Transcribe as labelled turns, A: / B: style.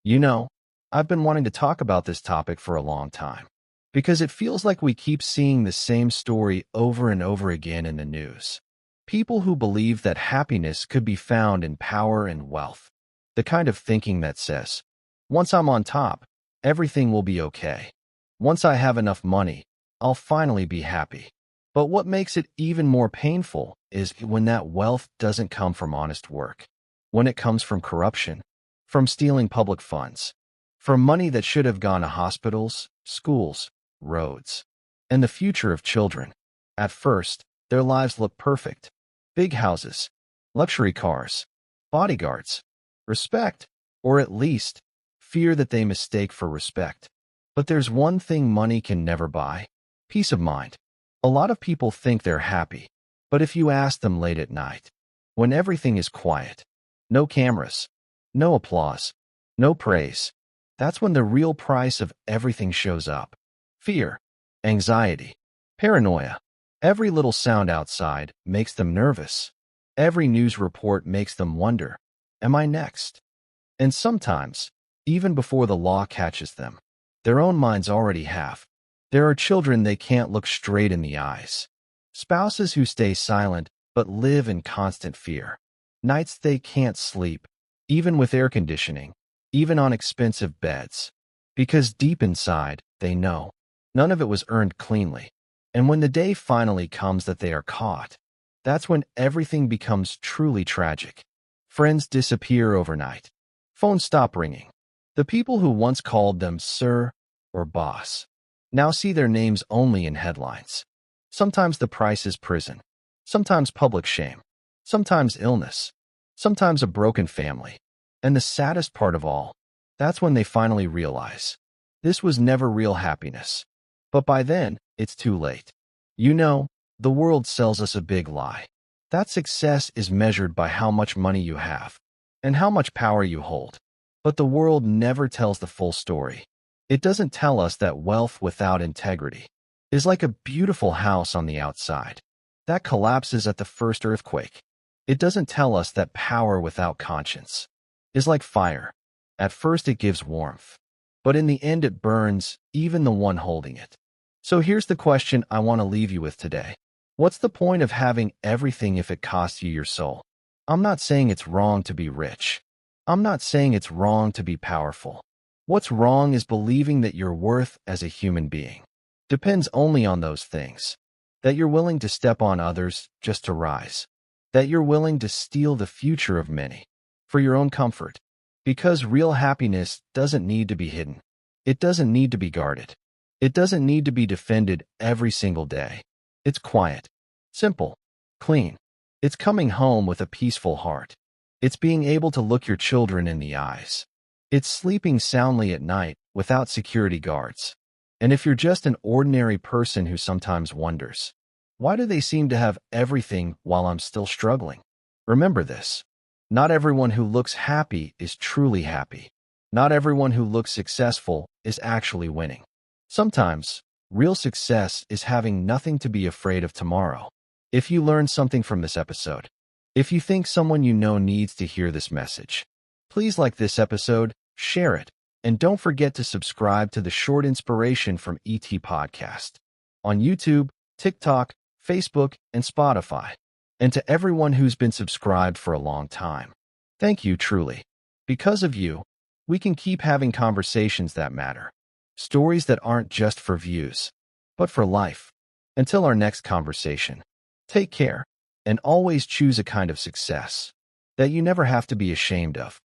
A: You know, I've been wanting to talk about this topic for a long time because it feels like we keep seeing the same story over and over again in the news. People who believe that happiness could be found in power and wealth. The kind of thinking that says, once I'm on top, everything will be okay. Once I have enough money, I'll finally be happy. But what makes it even more painful is when that wealth doesn't come from honest work, when it comes from corruption, from stealing public funds, from money that should have gone to hospitals, schools, roads, and the future of children. At first, their lives look perfect. Big houses, luxury cars, bodyguards, respect, or at least fear that they mistake for respect. But there's one thing money can never buy: peace of mind. A lot of people think they're happy, but if you ask them late at night, when everything is quiet, no cameras, no applause, no praise, that's when the real price of everything shows up. Fear, anxiety, paranoia. Every little sound outside makes them nervous. Every news report makes them wonder, am I next? And sometimes, even before the law catches them, their own minds already have. There are children they can't look straight in the eyes. Spouses who stay silent but live in constant fear. Nights they can't sleep, even with air conditioning, even on expensive beds. Because deep inside, they know none of it was earned cleanly. And when the day finally comes that they are caught, that's when everything becomes truly tragic. Friends disappear overnight. Phones stop ringing. The people who once called them sir or boss now see their names only in headlines. Sometimes the price is prison, sometimes public shame, sometimes illness, sometimes a broken family. And the saddest part of all, that's when they finally realize this was never real happiness. But by then, it's too late. You know, the world sells us a big lie. That success is measured by how much money you have and how much power you hold. But the world never tells the full story. It doesn't tell us that wealth without integrity is like a beautiful house on the outside that collapses at the first earthquake. It doesn't tell us that power without conscience is like fire. At first it gives warmth, but in the end it burns even the one holding it. So here's the question I want to leave you with today. What's the point of having everything if it costs you your soul? I'm not saying it's wrong to be rich. I'm not saying it's wrong to be powerful. What's wrong is believing that your worth as a human being depends only on those things, that you're willing to step on others just to rise, that you're willing to steal the future of many for your own comfort. Because real happiness doesn't need to be hidden. It doesn't need to be guarded. It doesn't need to be defended every single day. It's quiet, simple, clean. It's coming home with a peaceful heart. It's being able to look your children in the eyes. It's sleeping soundly at night without security guards. And if you're just an ordinary person who sometimes wonders, why do they seem to have everything while I'm still struggling? Remember this. Not everyone who looks happy is truly happy. Not everyone who looks successful is actually winning. Sometimes, real success is having nothing to be afraid of tomorrow. If you learned something from this episode, if you think someone you know needs to hear this message, please like this episode, share it, and don't forget to subscribe to the Short Inspiration from ET Podcast on YouTube, TikTok, Facebook, and Spotify. And to everyone who's been subscribed for a long time, thank you truly. Because of you, we can keep having conversations that matter. Stories that aren't just for views, but for life. Until our next conversation, take care, and always choose a kind of success that you never have to be ashamed of.